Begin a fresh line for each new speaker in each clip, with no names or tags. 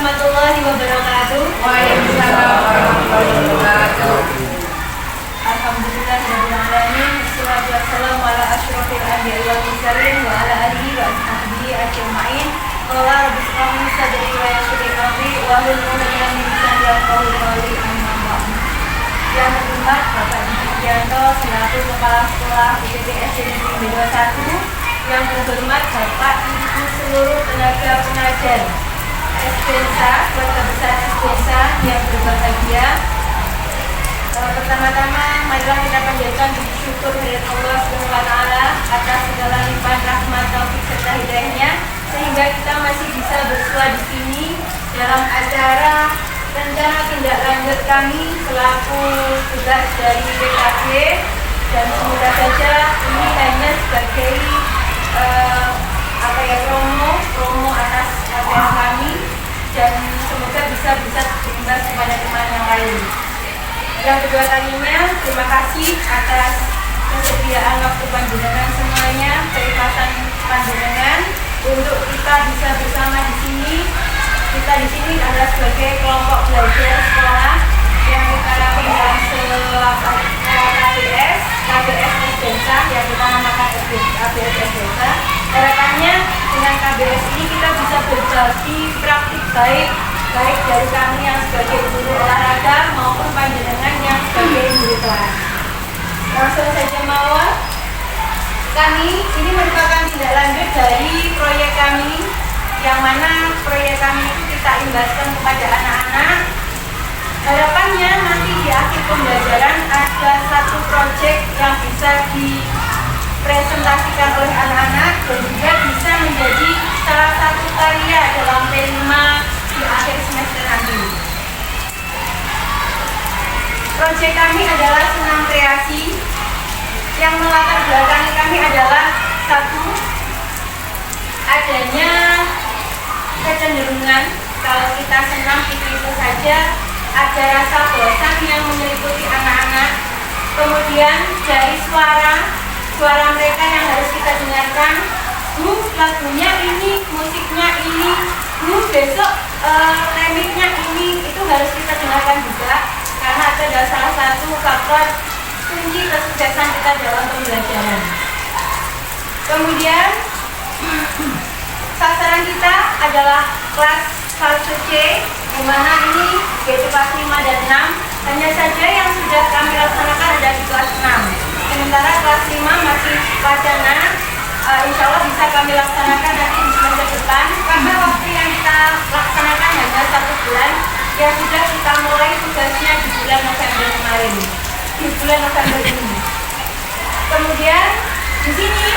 warahmatullahi wabarakatuh.
Waalaikumsalam warahmatullahi wabarakatuh.
Alhamdulillahirabbil alamin. Wassalatu wassalamu ala asyrofil anbiya'i wal mursalin wa ala alihi wa sahbihi ajma'in. Qala rabbi shrah li sadri wa yassir li amri wa hlul 'uqdatam min lisani yafqahu qawli. Amma ba'du. Yang terhormat Bapak Dianto selaku Kepala Sekolah IPB SD Negeri 21, yang terhormat Bapak Ibu seluruh tenaga pengajar SDNSA, keluarga besar SDNSA yang berbahagia. Pertama-tama marilah kita panjatkan puji syukur kehadirat Allah SWT atas segala limpahan rahmat, taufik serta hidayahnya, sehingga kita masih bisa bersua di sini dalam acara rencana tindak lanjut kami selaku tugas dari PKB, dan semoga saja ini hanya sebagai promo atas ATM kami, dan semoga bisa berimbas kepada teman yang lain. Yang kedua kalinya, terima kasih atas kesediaan waktu panjenengan semuanya, keikhlasan panjenengan untuk kita bisa bersama di sini. Kita di sini adalah sebagai kelompok belajar sekolah yang kita lakukan dalam KBS SDNSA, yang kita namakan KBS SDNSA. Harapannya dengan KBS ini kita bisa berbagi praktik baik dari kami yang sebagai guru olahraga maupun panjenengan yang sebagai guru kelas. Langsung saja mawon, kami ini merupakan tindak lanjut dari proyek kami, yang mana proyek kami itu kita imbaskan kepada anak-anak. Harapannya nanti di akhir pembelajaran ada satu proyek yang bisa dipresentasikan oleh anak-anak dan juga bisa menjadi salah satu karya dalam P5 di akhir semester nanti. Proyek kami adalah senam kreasi, yang melatar belakangi kami adalah satu, adanya kecenderungan kalau kita senam itu saja ada rasa bosan yang menyelimuti anak-anak. Kemudian dari suara mereka yang harus kita dengarkan, lagunya ini, musiknya ini, besok remixnya ini, itu harus kita dengarkan juga, karena itu adalah salah satu faktor kunci kesuksesan kita dalam pembelajaran. Kemudian sasaran kita adalah kelas fase C, di mana ini yaitu kelas 5 dan 6. Hanya saja yang sudah kami laksanakan ada di kelas 6. Sementara kelas 5 masih wacana, insya Allah bisa kami laksanakan nanti di semester depan, karena waktu yang kita laksanakan hanya 1 bulan, yang sudah kita mulai tugasnya di bulan November kemarin, di bulan November ini. Kemudian di sini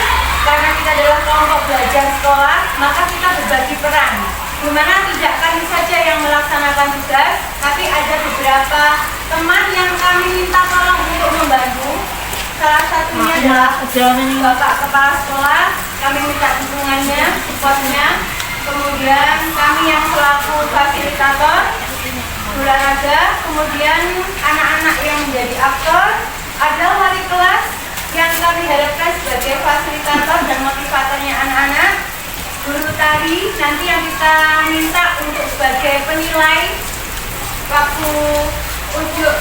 karena kita adalah kelompok belajar sekolah, maka kita berbagi peran, di mana tidak kami saja yang melaksanakan tugas, tapi ada beberapa teman yang kami minta tolong untuk membantu. Salah satunya adalah Bapak Kepala Sekolah, kami minta dukungannya, supportnya. Kemudian kami yang selaku fasilitator olahraga, kemudian anak-anak yang menjadi aktor, ada wali kelas yang kami harapkan sebagai fasilitator dan motivatornya anak-anak, guru tari nanti yang kita minta untuk sebagai penilai waktu ujuk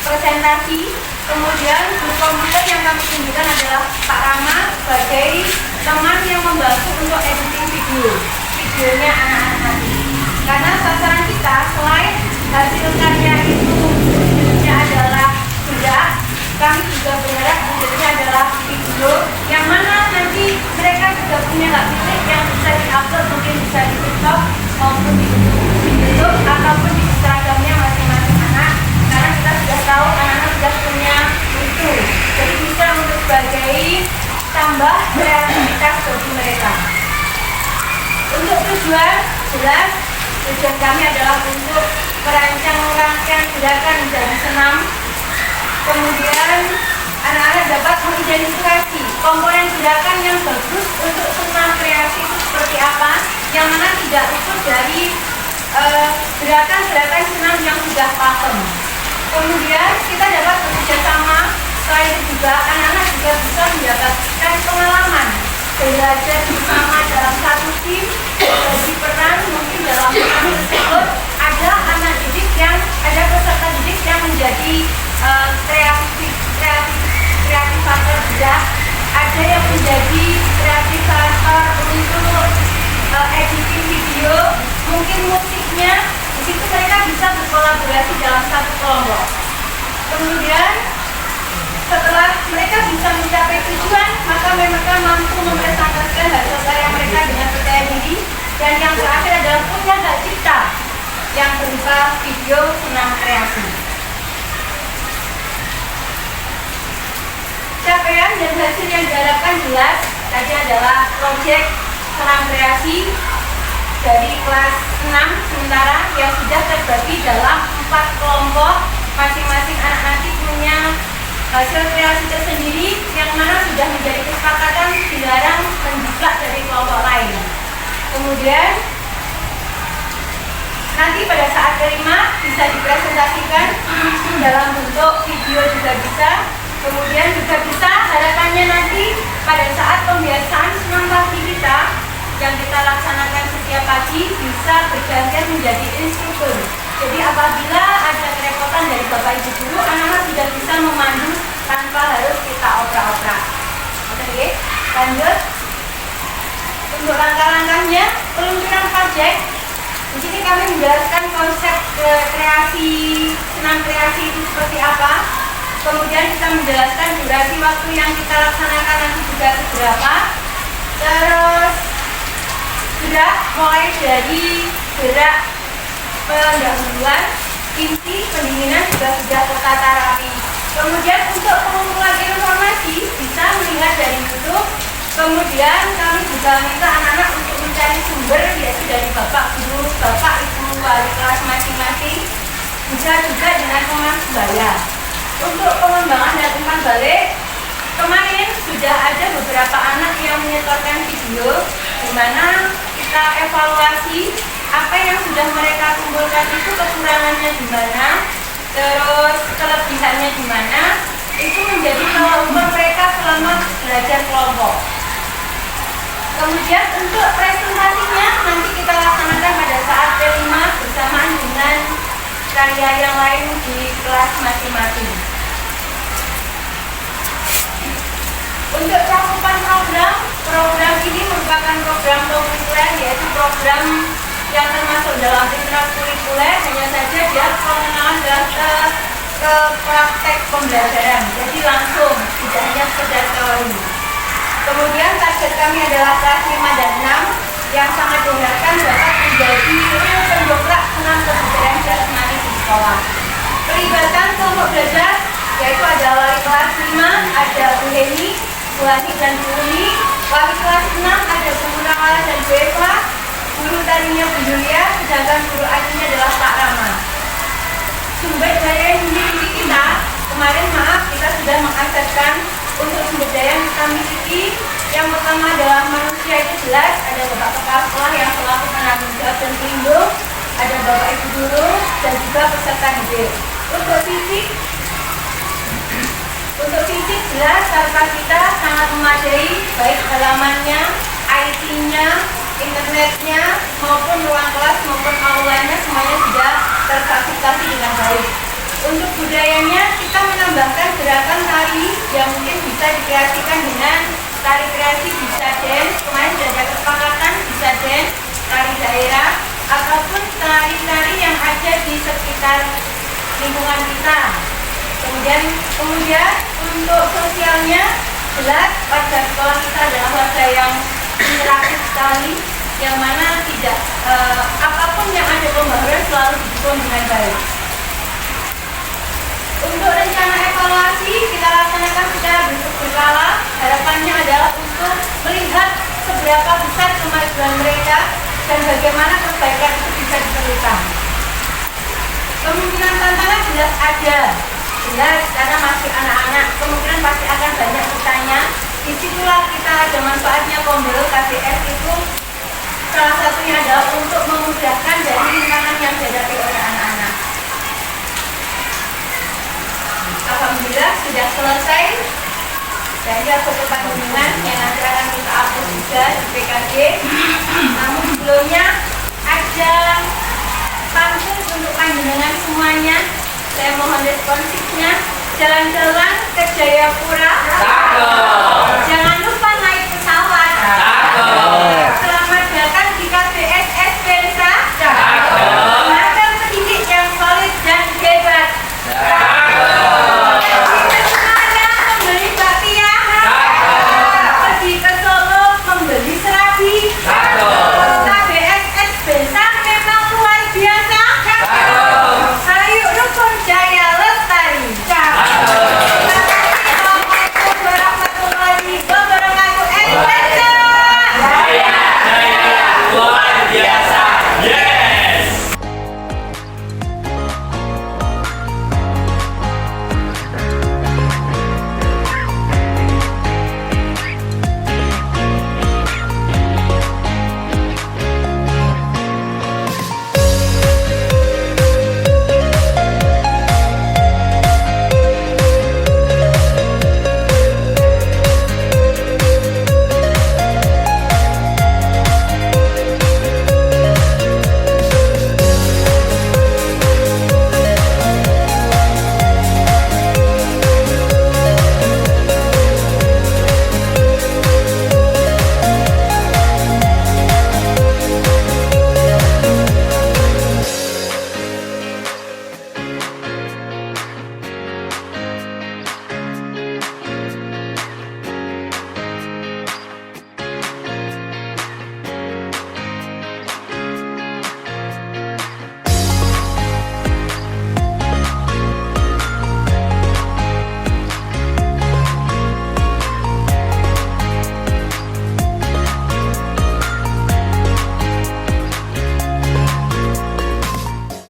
presentasi. Kemudian guru komputer yang kami tunjukkan adalah Pak Rama sebagai teman yang membantu untuk editing videonya anak-anak nanti. Karena sasaran kita selain hasil karya itu bentuknya adalah gerak, kami juga berharap bentuknya adalah video, yang mana nanti mereka juga punya hak pilih yang bisa diupload, mungkin bisa di TikTok maupun di YouTube ataupun di Instagramnya masing-masing anak, karena kita sudah tahu anak-anak sudah punya itu, jadi bisa untuk sebagai tambah kreativitas bagi mereka. Untuk tujuan jelas, tujuan kami adalah untuk merancang rangkaian gerakan menjadi senam. Kemudian anak-anak dapat mengidentifikasi komponen gerakan yang bagus untuk senam kreasi itu seperti apa, yang mana tidak luput dari gerakan-gerakan senam yang sudah pakem. Kemudian kita dapat bekerja sama, selain itu juga anak-anak juga bisa mendapatkan pengalaman belajar bersama dalam satu tim, berbagi peran mungkin dalam menjadi kreativator gerak, ada yang menjadi kreativator untuk editing video, mungkin musiknya. Di situ mereka bisa berkolaborasi dalam satu kelompok. Kemudian setelah mereka bisa mencapai tujuan, maka mereka mampu mempresentasikan hasil karya mereka dengan percaya diri. Dan yang terakhir adalah punya hak cipta yang berupa video senam kreasi. Capaian dan hasil yang diharapkan jelas. Tadi adalah proyek senam kreasi dari kelas 6 sementara yang sudah terbagi dalam 4 kelompok. Masing-masing anak nanti punya hasil kreasi tersendiri yang mana sudah menjadi kesepakatan dilarang menjiplak dari kelompok lain. Kemudian nanti pada saat kelima bisa dipresentasikan dalam bentuk video juga bisa. Kemudian juga bisa harapannya nanti pada saat pembiasaan senam pagi kita yang kita laksanakan setiap pagi bisa bergantian menjadi instruktur. Jadi apabila ada kerepotan dari Bapak Ibu guru, anak-anak sudah bisa memandu tanpa harus kita oprak-oprak. Oke, lanjut. Untuk langkah-langkahnya, peluncuran proyek. Di sini kami menjelaskan konsep kreasi, senam kreasi itu seperti apa. Kemudian kita menjelaskan durasi waktu yang kita laksanakan nanti juga seberapa. Terus gerak mulai dari gerak pendahuluan, inti, pendinginan juga sudah tertata rapi. Kemudian untuk pengumpulan informasi bisa melihat dari YouTube. Kemudian kami juga minta anak-anak untuk mencari sumber yaitu dari Bapak Guru, Bapak Ibu wali kelas masing-masing. Bisa juga dengan teman sebaya. Untuk pengembangan dan umpan balik, kemarin sudah ada beberapa anak yang menyetorkan video di mana kita evaluasi apa yang sudah mereka kumpulkan itu kekurangannya di mana, terus kelebihannya di mana. Itu menjadi tolak ukur mereka selama belajar kelompok. Kemudian untuk presentasinya nanti kita laksanakan pada saat P5 bersamaan dengan karya yang lain di kelas masing-masing. Untuk cakupan program ini merupakan program kurikuler, yaitu program yang termasuk dalam ekstrakurikuler, hanya saja dia pengenalan ke praktek pembelajaran, jadi langsung, tidak hanya sekedar teori. Kemudian target kami adalah kelas 5 dan 6 yang sangat diharapkan dapat menjadi pendongkrak senam kebugaran jasmani di sekolah. Pelibatan kelompok belajar yaitu ada wali kelas 5, ada Bu Heni, Bu Hani dan Bu Uni. Wali kelas 6 ada Bu Munawala dan Bu Eva. Guru tarinya Bu Julia, sedangkan guru ajinya adalah Pak Rama. Sumber daya yang dimiliki kita, kemarin kita sudah mengajarkan untuk sumber daya yang kita miliki. Yang pertama adalah manusia itu jelas, ada Bapak Kepala Sekolah yang selaku penanggung jawab dan pelindung, ada Bapak Ibu guru dan juga peserta didik. Untuk fisik jelas kapasitas sangat memadai, baik halamannya, IT-nya, internetnya, maupun ruang kelas maupun aulanya semuanya sudah terfasilitasi dengan baik. Untuk budayanya kita menambahkan gerakan tari yang mungkin bisa dikreasikan dengan tari kreasi bisa dance, kemarin sudah ada kesepakatan bisa dance, tari daerah, ataupun tari-tari yang ada di sekitar lingkungan kita. Kemudian untuk sosialnya jelas warga sekolah kita adalah warga yang interaktif sekali, yang mana tidak apapun yang ada pembaharuan selalu didukung dengan baik. Untuk rencana evaluasi kita laksanakan secara berkala. Harapannya adalah untuk melihat seberapa besar kemajuan mereka dan bagaimana perbaikan itu bisa diperlukan. Kemungkinan tantangan jelas ada, jelas karena masih anak-anak, kemungkinan pasti akan banyak bertanya. Disitulah kita ada manfaatnya Pembelo KBS itu salah satunya adalah untuk memudahkan dari rintangan yang dihadapi oleh anak-anak. Alhamdulillah sudah selesai. Jadi foto panjenengan yang nanti akan kita upload juga di PKG. Namun sebelumnya ada pantun untuk panjenengan semuanya Saya mohon responsifnya. Jalan-jalan ke Jayapura.
Cakep.
Jangan